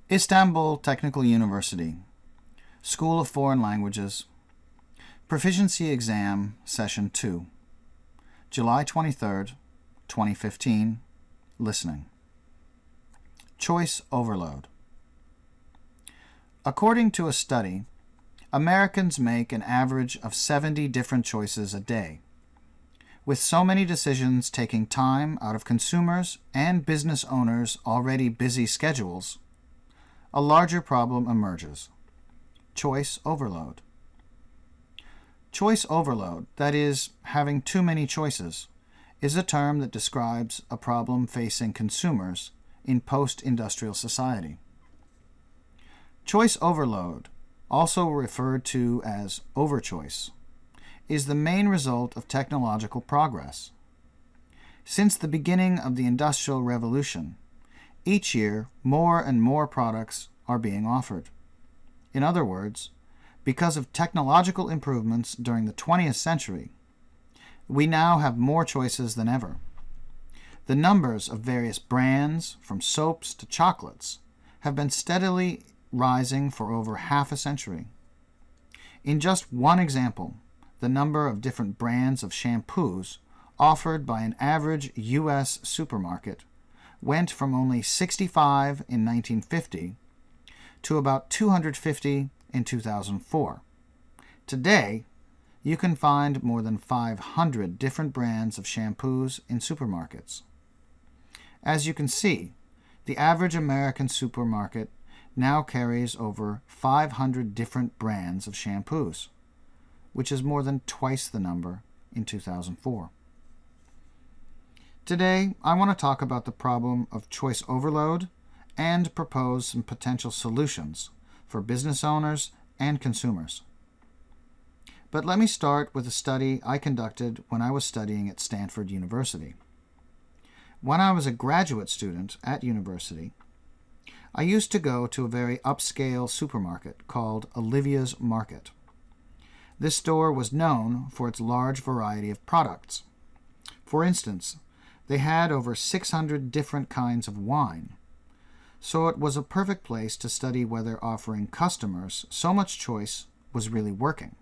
Istanbul Technical University, School of Foreign Languages, Proficiency Exam, Session 2, July 23rd, 2015, Listening. Choice Overload. According to a study, Americans make an average of 70 different choices a day. With so many decisions taking time out of consumers' and business owners' already busy schedules, a larger problem emerges: choice overload. Choice overload, that is, having too many choices, is a term that describes a problem facing consumers in post-industrial society. Choice overload, also referred to as overchoice, is the main result of technological progress. Since the beginning of the Industrial Revolution, each year more and more products are being offered. In other words, because of technological improvements during the 20th century, we now have more choices than ever. The numbers of various brands, from soaps to chocolates, have been steadily rising for over half a century. In just one example, the number of different brands of shampoos offered by an average U.S. supermarket went from only 65 in 1950 to about 250 in 2004. Today, you can find more than 500 different brands of shampoos in supermarkets. As you can see, the average American supermarket now carries over 500 different brands of shampoos, which is more than twice the number in 2004. Today, I want to talk about the problem of choice overload and propose some potential solutions for business owners and consumers. But let me start with a study I conducted when I was studying at Stanford University. When I was a graduate student at university, I used to go to a very upscale supermarket called Olivia's Market. This store was known for its large variety of products. For instance, they had over 600 different kinds of wine, so it was a perfect place to study whether offering customers so much choice was really working.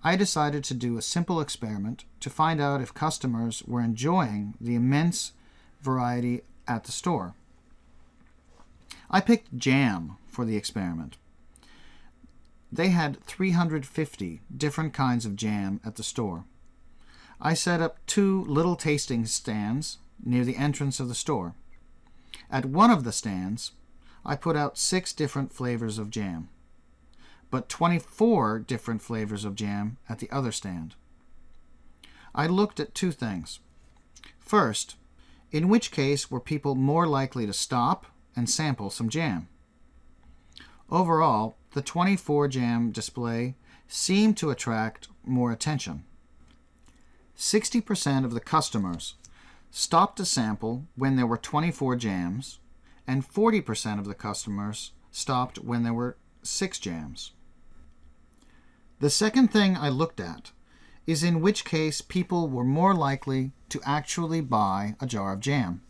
I decided to do a simple experiment to find out if customers were enjoying the immense variety at the store. I picked jam for the experiment. They had 350 different kinds of jam at the store. I set up 2 little tasting stands near the entrance of the store. At one of the stands, I put out 6 different flavors of jam, but 24 different flavors of jam at the other stand. I looked at 2 things. First, in which case were people more likely to stop and sample some jam? Overall, the 24 jam display seemed to attract more attention. 60% of the customers stopped to sample when there were 24 jams, and 40% of the customers stopped when there were 6 jams. The second thing I looked at is in which case people were more likely to actually buy a jar of jam.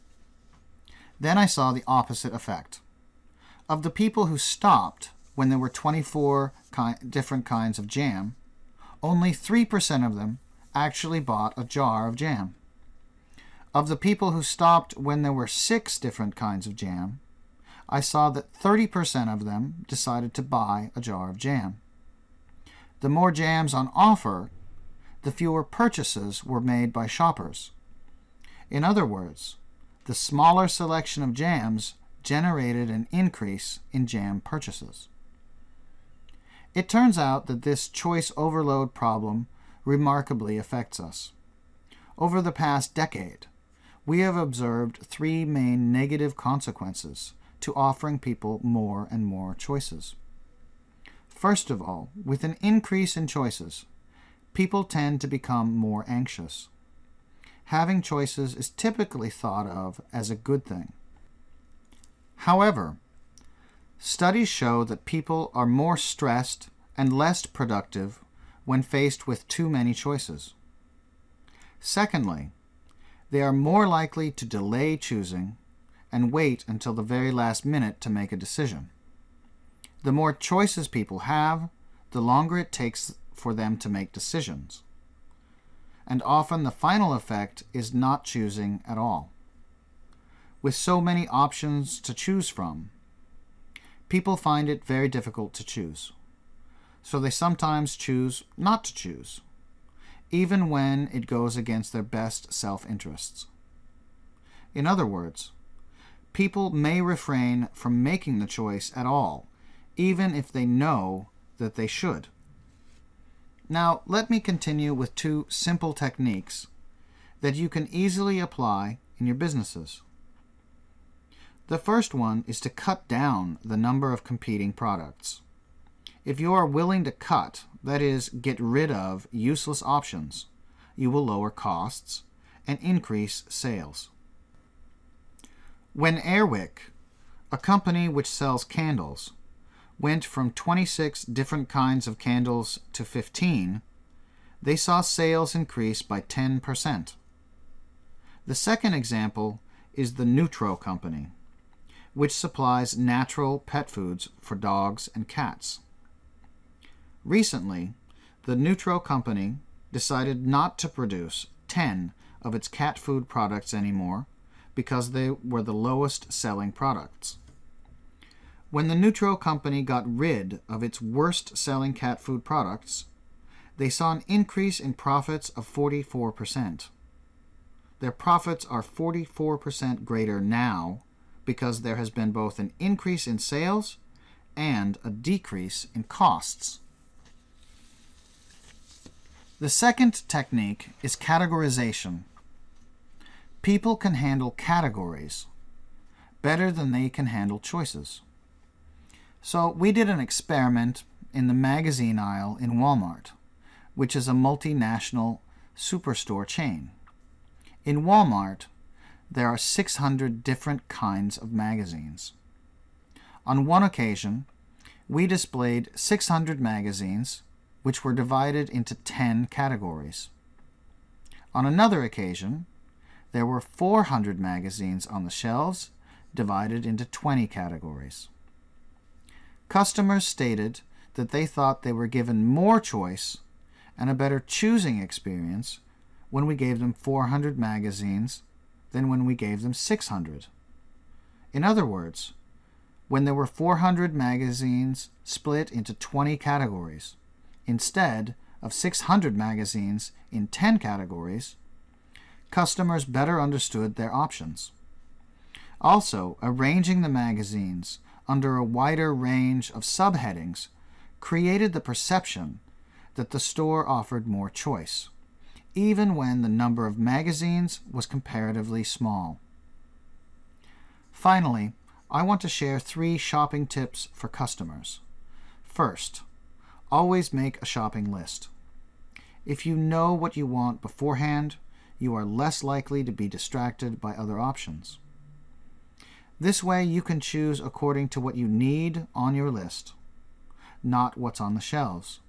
Then I saw the opposite effect. Of the people who stopped when there were 24 different kinds of jam, only 3% of them actually bought a jar of jam. Of the people who stopped when there were 6 different kinds of jam, I saw that 30% of them decided to buy a jar of jam. The more jams on offer, the fewer purchases were made by shoppers. In other words, the smaller selection of jams generated an increase in jam purchases. It turns out that this choice overload problem remarkably affects us. Over the past decade, we have observed 3 main negative consequences to offering people more and more choices. First of all, with an increase in choices, people tend to become more anxious. Having choices is typically thought of as a good thing. However, studies show that people are more stressed and less productive when faced with too many choices. Secondly, they are more likely to delay choosing and wait until the very last minute to make a decision. The more choices people have, the longer it takes for them to make decisions. And often the final effect is not choosing at all. With so many options to choose from, people find it very difficult to choose. So they sometimes choose not to choose, even when it goes against their best self-interests. In other words, people may refrain from making the choice at all, even if they know that they should. Now, let me continue with two simple techniques that you can easily apply in your businesses. The first one is to cut down the number of competing products. If you are willing to cut, that is, get rid of useless options, you will lower costs and increase sales. When Airwick, a company which sells candles, went from 26 different kinds of candles to 15, they saw sales increase by 10%. The second example is the Nutro Company, which supplies natural pet foods for dogs and cats. Recently, the Nutro Company decided not to produce 10 of its cat food products anymore because they were the lowest selling products. When the Nutro Company got rid of its worst-selling cat food products, they saw an increase in profits of 44%. Their profits are 44% greater now because there has been both an increase in sales and a decrease in costs. The second technique is categorization. People can handle categories better than they can handle choices. So we did an experiment in the magazine aisle in Walmart, which is a multinational superstore chain. In Walmart, there are 600 different kinds of magazines. On one occasion, we displayed 600 magazines, which were divided into 10 categories. On another occasion, there were 400 magazines on the shelves, divided into 20 categories. Customers stated that they thought they were given more choice and a better choosing experience when we gave them 400 magazines than when we gave them 600. In other words, when there were 400 magazines split into 20 categories, instead of 600 magazines in 10 categories, customers better understood their options. Also, arranging the magazines under a wider range of subheadings created the perception that the store offered more choice, even when the number of magazines was comparatively small. Finally, I want to share 3 shopping tips for customers. First, always make a shopping list. If you know what you want beforehand, you are less likely to be distracted by other options. This way you can choose according to what you need on your list, not what's on the shelves.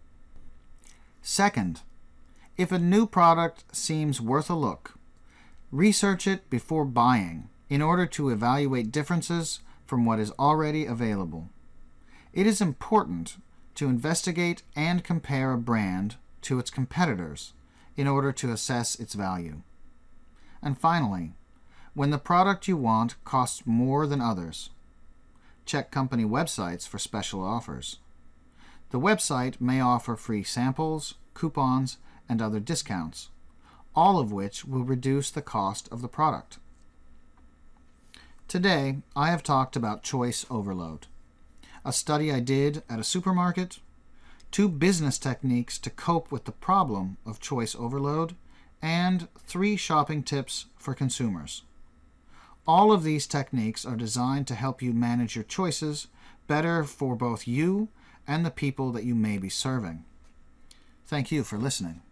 Second, if a new product seems worth a look, research it before buying in order to evaluate differences from what is already available. It is important to investigate and compare a brand to its competitors in order to assess its value. And finally, when the product you want costs more than others, check company websites for special offers. The website may offer free samples, coupons, and other discounts, all of which will reduce the cost of the product. Today, I have talked about choice overload, a study I did at a supermarket, 2 business techniques to cope with the problem of choice overload, and 3 shopping tips for consumers. All of these techniques are designed to help you manage your choices better for both you and the people that you may be serving. Thank you for listening.